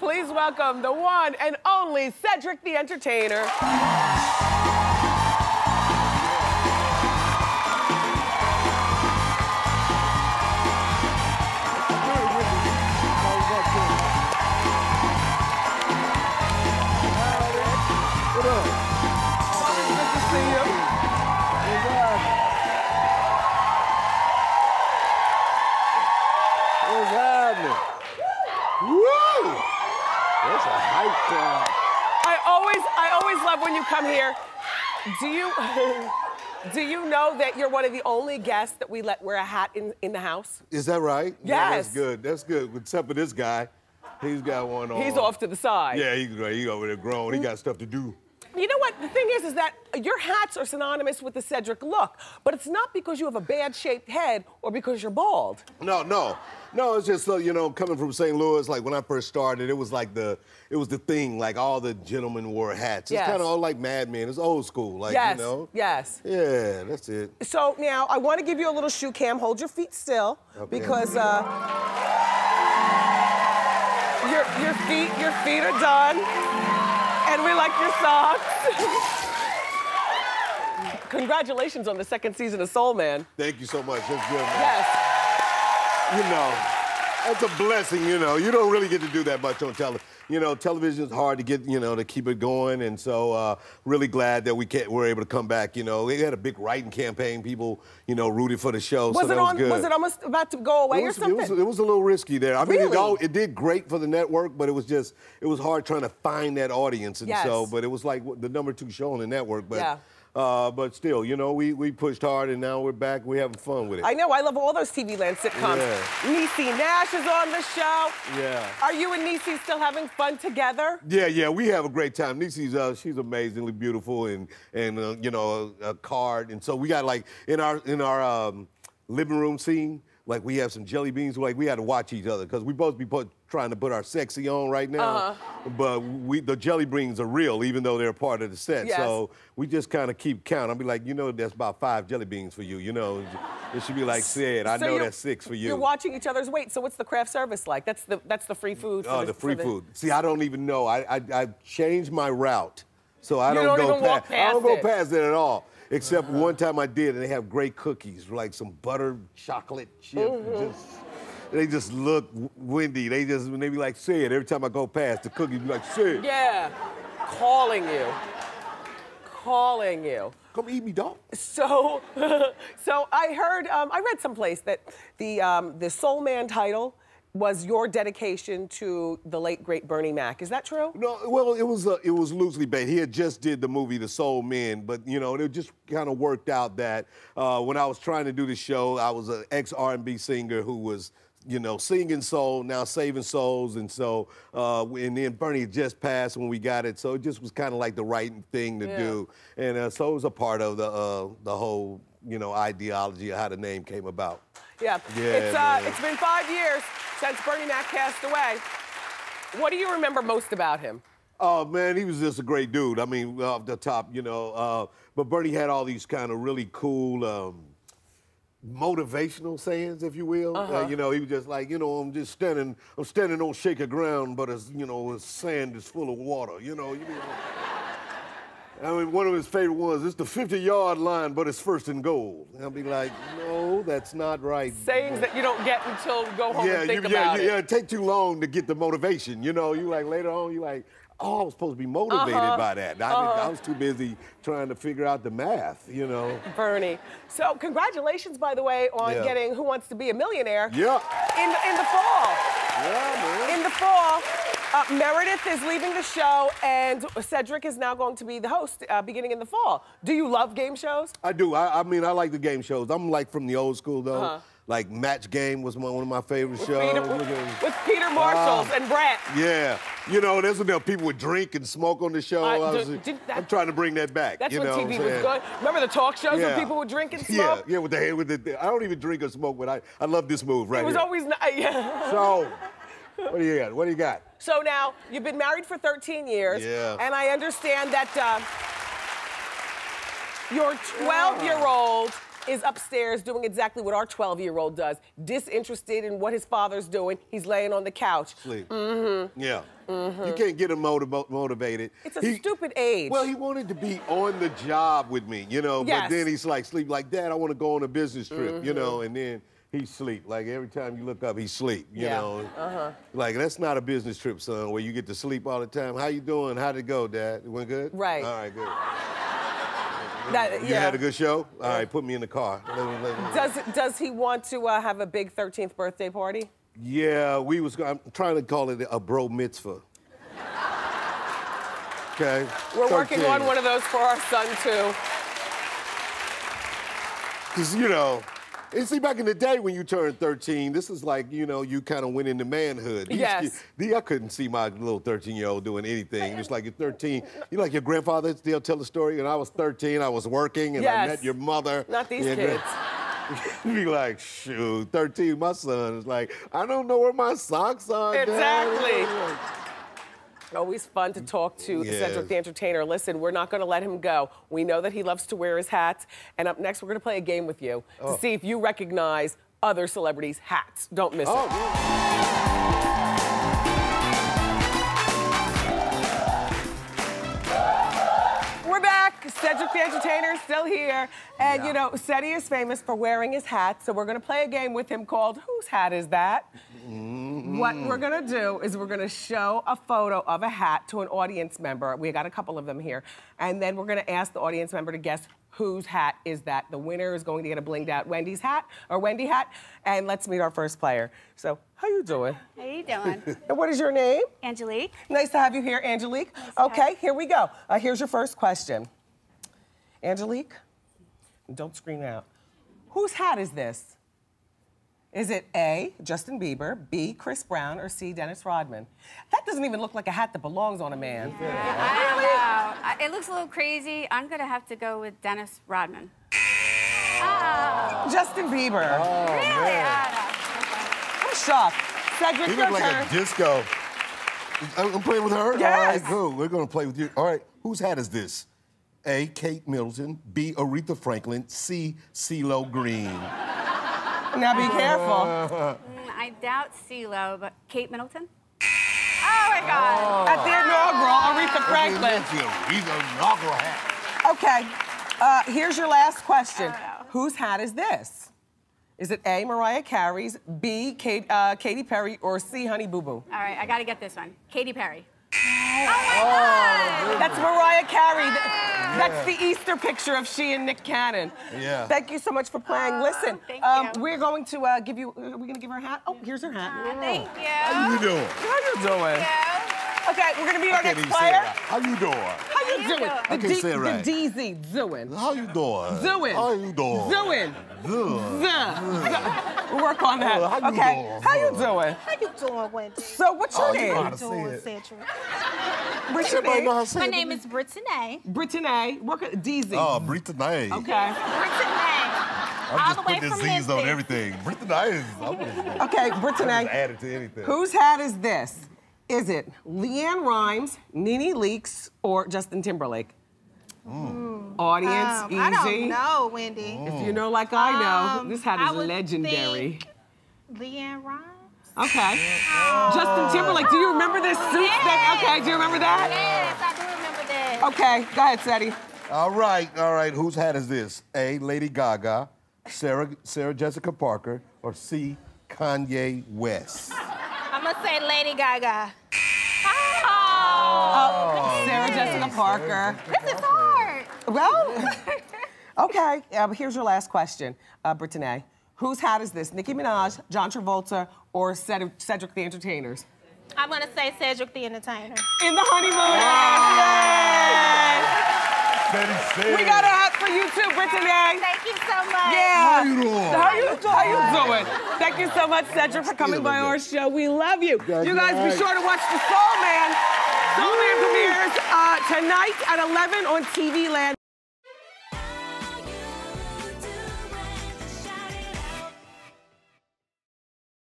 Please welcome the one and only Cedric the Entertainer. What up? Good to see you. What's happening? Woo! That's a hype crowd. I always love when you come here. Do you know that you're one of the only guests that we let wear a hat in the house? Is that right? Yes. Yeah, that's good. That's good. Except for this guy. He's got one on. He's off to the side. Yeah, he's over there grown. He got stuff to do. You know what? The thing is that your hats are synonymous with the Cedric look, but it's not because you have a bad-shaped head or because you're bald. No, it's just, you know, coming from St. Louis, like when I first started, it was the thing, like all the gentlemen wore hats. It's kind of all like Mad Men. It's old school, like, yes. you know? Yes. Yeah, that's it. So now, I want to give you a little shoe cam. Hold your feet still, because your feet are done, and we like your socks. Congratulations on the second season of Soul Man. Thank you so much. That's good, man. Yes. You know, that's a blessing, you know. You don't really get to do that much on television. You know, television is hard to get, you know, to keep it going. And so really glad that we're able to come back, you know. We had a big writing campaign. People, you know, rooted for the show, so that was good. Was it almost about to go away or something? It was a little risky there. I mean, really? it did great for the network, but it was hard trying to find that audience. And so, but it was like the #2 show on the network. But, yeah. But still, you know, we pushed hard, and now we're back. We're having fun with it. I know. I love all those TV Land sitcoms. Yeah. Niecy Nash is on the show. Yeah. Are you and Niecy still having fun together? Yeah, we have a great time. Niecy's she's amazingly beautiful and you know, a card. And so we got, like, in our living room scene, like, we have some jelly beans. Like, we had to watch each other because we both be trying to put our sexy on right now. But the jelly beans are real, even though they're a part of the set. Yes. So we just kind of keep count. I'll be like, you know, that's about 5 jelly beans for you. You know, it should be like said. I know that's 6 for you. You're watching each other's weight. So what's the craft service like? That's the free food. Oh, the free food. See, I don't even know. I changed my route, so I don't go past. I don't go past it at all. Except one time I did, and they have great cookies, like some buttered chocolate chip. They just look Wendy. They be like, say it. Every time I go past, the cookies be like, say it. Yeah, calling you. Come eat me, dog. So I heard, I read someplace that the Soul Man title was your dedication to the late, great Bernie Mac. Is that true? No, well, it was loosely based. He had just did the movie The Soul Men, but, you know, it just kind of worked out that when I was trying to do the show, I was an ex-R&B singer who was, you know, singing soul, now saving souls, and so, and then Bernie just passed when we got it, so it just was kind of like the right thing to do, and so it was a part of the whole, you know, ideology of how the name came about. Yeah. It's been 5 years since Bernie Mac passed away. What do you remember most about him? Oh, man, he was just a great dude. I mean, off the top, you know, but Bernie had all these kind of really cool, motivational sayings, if you will. You know, he was just like, you know, I'm standing on shaky ground, but it's, you know, sand is full of water. You know, I mean, one of his favorite ones, it's the 50-yard line, but it's first and goal. And I'll be like, no, that's not right. Sayings that you don't get until you go home and think about it. Yeah, it takes too long to get the motivation. You know, you like later on, you like, oh, I was supposed to be motivated by that. I was too busy trying to figure out the math, you know. Bernie. So congratulations, by the way, on getting Who Wants to Be a Millionaire in the fall. Yeah, man. In the fall. Meredith is leaving the show, and Cedric is now going to be the host beginning in the fall. Do you love game shows? I do. I mean, I like the game shows. I'm like from the old school, though. Like Match Game was one of my favorite shows. With Peter Marshall and Brett. Yeah. You know, there's enough people would drink and smoke on the show. I'm trying to bring that back. That's when TV was good. Remember the talk shows when people would drink and smoke? Yeah, with the I don't even drink or smoke, but I love this move right here. It was always nice. So, what do you got? What do you got? So now, you've been married for 13 years. Yeah. And I understand that your 12-year-old is upstairs doing exactly what our 12-year-old does, disinterested in what his father's doing. He's laying on the couch. Sleep. Yeah. You can't get him motivated. It's a stupid age. Well, he wanted to be on the job with me, you know, Yes. but then he's like, sleep like, Dad, I want to go on a business trip, you know, and then he sleep. Like, every time you look up, he sleep, you know. Like, that's not a business trip, son, where you get to sleep all the time. How you doing? How'd it go, Dad? It went good? Right. All right, good. You had a good show? All right, put me in the car. Does he want to have a big 13th birthday party? Yeah, I'm trying to call it a bro mitzvah. Okay. We're working on one of those for our son, too. Because, you know, and see, back in the day when you turned 13, this is like, you know, you kind of went into manhood. Yes. I couldn't see my little 13-year-old doing anything. It's like you're 13. You know, like your grandfather, they'll tell the story, and I was 13, I was working, and I met your mother. Not these kids. Be like, shoot, 13, my son is like, I don't know where my socks are, Exactly. Dad. Always fun to talk to Cedric the Entertainer. Listen, we're not going to let him go. We know that he loves to wear his hats. And up next, we're going to play a game with you to see if you recognize other celebrities' hats. Don't miss it. We're back. Cedric the Entertainer is still here. And, you know, Ceddy is famous for wearing his hat, so we're going to play a game with him called Whose Hat Is That? What we're going to do is we're going to show a photo of a hat to an audience member. We got a couple of them here. And then we're going to ask the audience member to guess whose hat is that. The winner is going to get a blinged out Wendy hat. And let's meet our first player. So, how you doing? How you doing? And what is your name? Angelique. Nice to have you here, Angelique. Okay, here we go. Here's your first question. Angelique, don't scream out. Whose hat is this? Is it A, Justin Bieber, B, Chris Brown, or C, Dennis Rodman? That doesn't even look like a hat that belongs on a man. I don't know. It looks a little crazy. I'm going to have to go with Dennis Rodman. Justin Bieber. Oh, Really? man. I'm shocked. Cedric, You your look like turn. a disco. I'm playing with her? Yes. All right, cool. We're going to play with you. All right, whose hat is this? A, Kate Middleton, B, Aretha Franklin, C, CeeLo Green. Now be careful. I doubt CeeLo, but Kate Middleton? Oh, my God. At the inaugural, Aretha Franklin. Aretha inaugural hat. Okay, here's your last question. Whose hat is this? Is it A, Mariah Carey's, B, Katy Perry, or C, Honey Boo Boo? All right, I got to get this one. Katy Perry. That's Mariah Carey. That's the Easter picture of she and Nick Cannon. Yeah. Thank you so much for playing. Listen, thank you. we're going to give you, we're going to give her a hat. Oh, here's her hat. Thank you. How you doing? How you doing? Yeah. Okay, we're going to be our next Say it player. right. How you doing? How you doing? I can't say it right. The DZ, doing. How you doing? Doing. How you doing? Doing. Good. We'll work on that. How you Okay, doing? how you doing? How you doing, Wendy? So what's your You know how name? to say Doing, it. Cedric. What's your Everybody know name? how to say My it. name is Brittany. Brittany. Work at DZ. Oh, Brittany. Okay. Brittany. I'm All just the way putting from the Z's on Memphis. everything. Brittany is. Okay, Brittany. Add it to anything. Whose hat is this? Is it Leanne Rimes, Nene Leakes, or Justin Timberlake? Audience, easy. I don't know, Wendy. If you know like I know, this hat I is would legendary. think Leanne Rimes? Okay. Justin Timberlake, do you remember this suit? Okay, do you remember that? Yes, I do remember that. Okay, go ahead, Ceddy. All right. Whose hat is this? A, Lady Gaga, Sarah Jessica Parker, or C, Kanye West? I'm going to say Lady Gaga. Sarah Jessica Parker. This is hard. Well, okay, here's your last question, Brittany. Whose hat is this? Nicki Minaj, John Travolta, or Cedric the Entertainer's? I'm going to say Cedric the Entertainer. In the honeymoon. Yay! We got a hat for you too, Brittany. Thank you so much. Yeah. How you doing? How you doing? Thank you so much, Cedric, for coming by our show. We love you. You guys be sure to watch The Soul Man. Soul Man premieres tonight at 11 on TV Land.